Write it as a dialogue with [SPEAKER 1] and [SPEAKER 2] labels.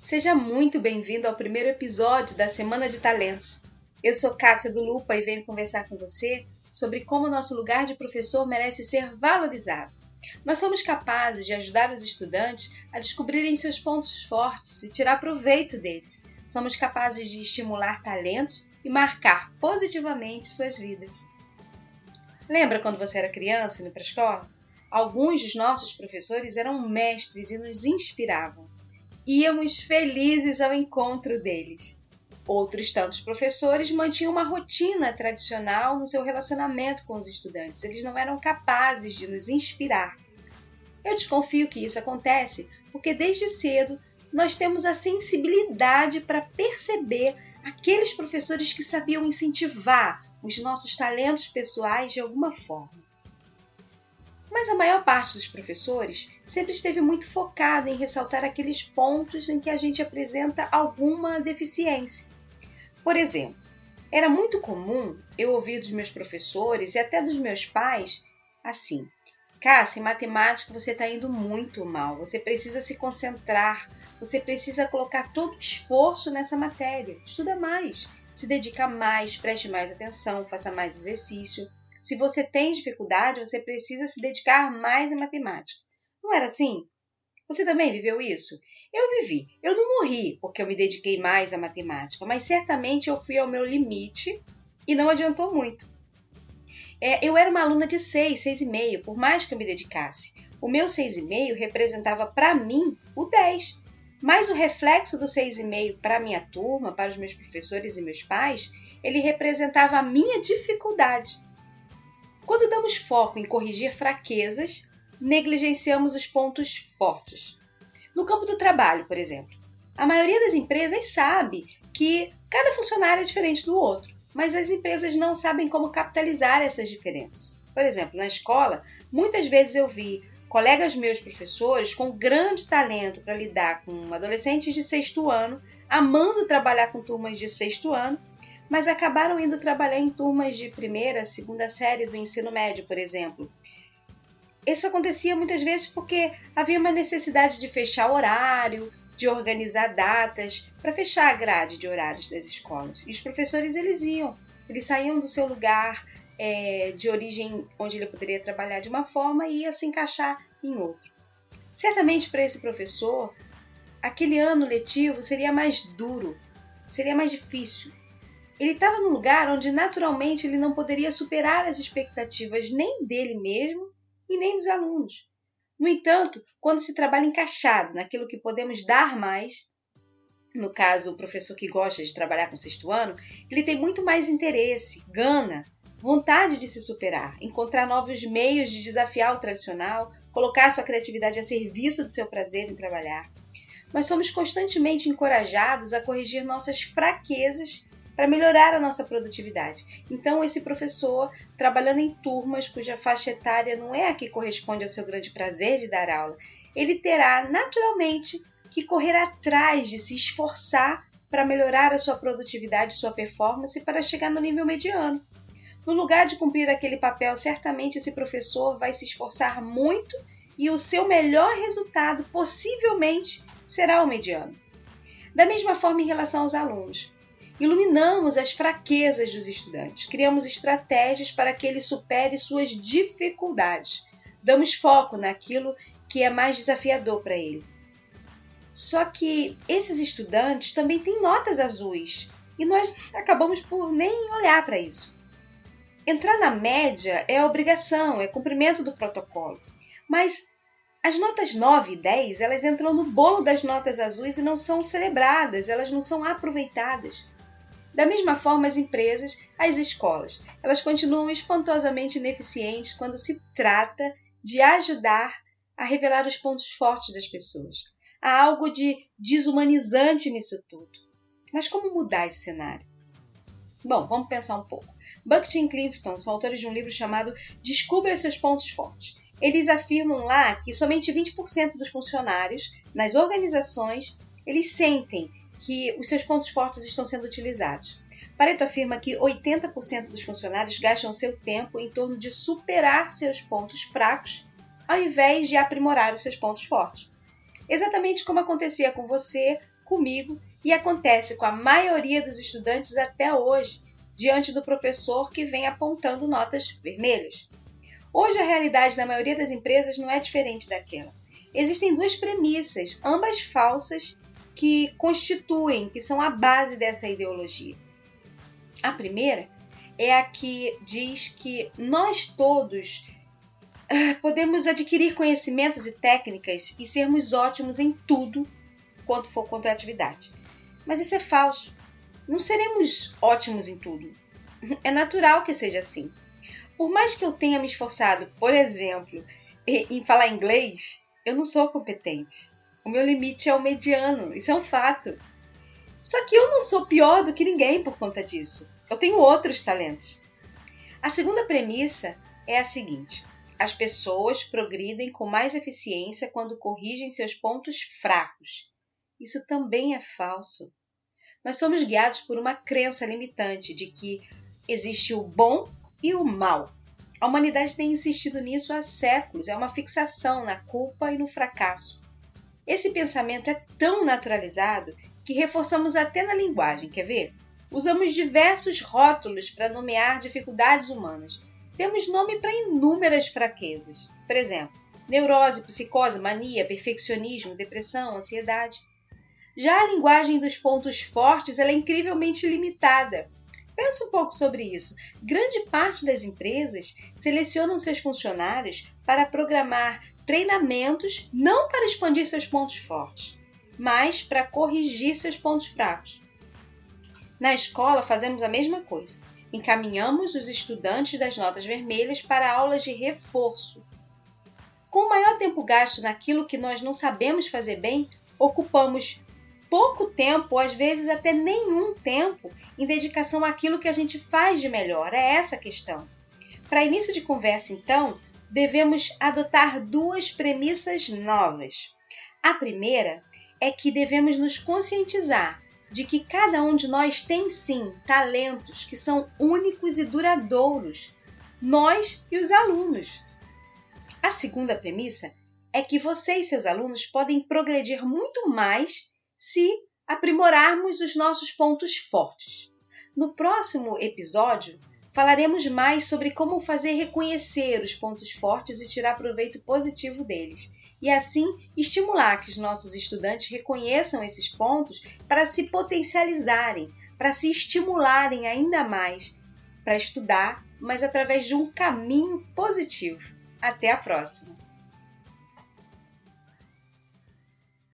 [SPEAKER 1] Seja muito bem-vindo ao primeiro episódio da Semana de Talentos. Eu sou Cássia do Lupa e venho conversar com você sobre como o nosso lugar de professor merece ser valorizado. Nós somos capazes de ajudar os estudantes a descobrirem seus pontos fortes e tirar proveito deles. Somos capazes de estimular talentos e marcar positivamente suas vidas. Lembra quando você era criança e ia para a escola? Alguns dos nossos professores eram mestres e nos inspiravam. Íamos felizes ao encontro deles. Outros tantos professores mantinham uma rotina tradicional no seu relacionamento com os estudantes. Eles não eram capazes de nos inspirar. Eu desconfio que isso acontece porque desde cedo nós temos a sensibilidade para perceber aqueles professores que sabiam incentivar os nossos talentos pessoais de alguma forma. Mas a maior parte dos professores sempre esteve muito focada em ressaltar aqueles pontos em que a gente apresenta alguma deficiência. Por exemplo, era muito comum eu ouvir dos meus professores e até dos meus pais assim: Cássia, em matemática você está indo muito mal, você precisa se concentrar, você precisa colocar todo o esforço nessa matéria, estuda mais, se dedica mais, preste mais atenção, faça mais exercício. Se você tem dificuldade, você precisa se dedicar mais à matemática. Não era assim? Você também viveu isso? Eu vivi. Eu não morri porque eu me dediquei mais à matemática, mas certamente eu fui ao meu limite e não adiantou muito. Eu era uma aluna de 6, 6,5, por mais que eu me dedicasse. O meu 6,5 representava para mim o 10. Mas o reflexo do 6,5 para a minha turma, para os meus professores e meus pais, ele representava a minha dificuldade. Quando damos foco em corrigir fraquezas, negligenciamos os pontos fortes. No campo do trabalho, por exemplo, a maioria das empresas sabe que cada funcionário é diferente do outro, mas as empresas não sabem como capitalizar essas diferenças. Por exemplo, na escola, muitas vezes eu vi colegas meus professores com grande talento para lidar com adolescentes de 6º ano, amando trabalhar com turmas de 6º ano, mas acabaram indo trabalhar em turmas de 1ª, 2ª série do ensino médio, por exemplo. Isso acontecia muitas vezes porque havia uma necessidade de fechar horário, de organizar datas, para fechar a grade de horários das escolas. E os professores, eles saíam do seu lugar de origem, onde ele poderia trabalhar de uma forma e ia se encaixar em outro. Certamente para esse professor, aquele ano letivo seria mais duro, seria mais difícil. Ele estava num lugar onde naturalmente ele não poderia superar as expectativas nem dele mesmo e nem dos alunos. No entanto, quando se trabalha encaixado naquilo que podemos dar mais, no caso o professor que gosta de trabalhar com 6º ano, ele tem muito mais interesse, gana, vontade de se superar, encontrar novos meios de desafiar o tradicional, colocar sua criatividade a serviço do seu prazer em trabalhar. Nós somos constantemente encorajados a corrigir nossas fraquezas para melhorar a nossa produtividade. Então, esse professor, trabalhando em turmas cuja faixa etária não é a que corresponde ao seu grande prazer de dar aula, ele terá, naturalmente, que correr atrás de se esforçar para melhorar a sua produtividade, sua performance, para chegar no nível mediano. No lugar de cumprir aquele papel, certamente esse professor vai se esforçar muito e o seu melhor resultado, possivelmente, será o mediano. Da mesma forma em relação aos alunos. Iluminamos as fraquezas dos estudantes, criamos estratégias para que ele supere suas dificuldades. Damos foco naquilo que é mais desafiador para ele. Só que esses estudantes também têm notas azuis e nós acabamos por nem olhar para isso. Entrar na média é obrigação, é cumprimento do protocolo. Mas as notas 9 e 10, elas entram no bolo das notas azuis e não são celebradas, elas não são aproveitadas. Da mesma forma, as empresas, as escolas, elas continuam espantosamente ineficientes quando se trata de ajudar a revelar os pontos fortes das pessoas. Há algo de desumanizante nisso tudo. Mas como mudar esse cenário? Bom, vamos pensar um pouco. Bucket e Clifton são autores de um livro chamado Descubra seus pontos fortes. Eles afirmam lá que somente 20% dos funcionários nas organizações, eles sentem que os seus pontos fortes estão sendo utilizados. Pareto afirma que 80% dos funcionários gastam seu tempo em torno de superar seus pontos fracos ao invés de aprimorar os seus pontos fortes. Exatamente como acontecia com você comigo e acontece com a maioria dos estudantes até hoje, diante do professor que vem apontando notas vermelhas. Hoje a realidade da maioria das empresas não é diferente daquela. Existem duas premissas, ambas falsas, que são a base dessa ideologia. A primeira é a que diz que nós todos podemos adquirir conhecimentos e técnicas e sermos ótimos em tudo quanto é atividade. Mas isso é falso. Não seremos ótimos em tudo. É natural que seja assim. Por mais que eu tenha me esforçado, por exemplo, em falar inglês, eu não sou competente. O meu limite é o mediano, isso é um fato. Só que eu não sou pior do que ninguém por conta disso. Eu tenho outros talentos. A segunda premissa é a seguinte: as pessoas progridem com mais eficiência quando corrigem seus pontos fracos. Isso também é falso. Nós somos guiados por uma crença limitante de que existe o bom e o mal. A humanidade tem insistido nisso há séculos, é uma fixação na culpa e no fracasso. Esse pensamento é tão naturalizado que reforçamos até na linguagem, quer ver? Usamos diversos rótulos para nomear dificuldades humanas. Temos nome para inúmeras fraquezas. Por exemplo, neurose, psicose, mania, perfeccionismo, depressão, ansiedade. Já a linguagem dos pontos fortes ela é incrivelmente limitada. Pensa um pouco sobre isso. Grande parte das empresas selecionam seus funcionários para programar treinamentos não para expandir seus pontos fortes, mas para corrigir seus pontos fracos. Na escola fazemos a mesma coisa. Encaminhamos os estudantes das notas vermelhas para aulas de reforço. Com o maior tempo gasto naquilo que nós não sabemos fazer bem, ocupamos pouco tempo, ou às vezes até nenhum tempo, em dedicação àquilo que a gente faz de melhor. É essa a questão. Para início de conversa, então, devemos adotar duas premissas novas. A primeira é que devemos nos conscientizar de que cada um de nós tem sim talentos que são únicos e duradouros, nós e os alunos. A segunda premissa é que você e seus alunos podem progredir muito mais se aprimorarmos os nossos pontos fortes. No próximo episódio, falaremos mais sobre como fazer reconhecer os pontos fortes e tirar proveito positivo deles, e assim estimular que os nossos estudantes reconheçam esses pontos para se potencializarem, para se estimularem ainda mais para estudar, mas através de um caminho positivo. Até a próxima!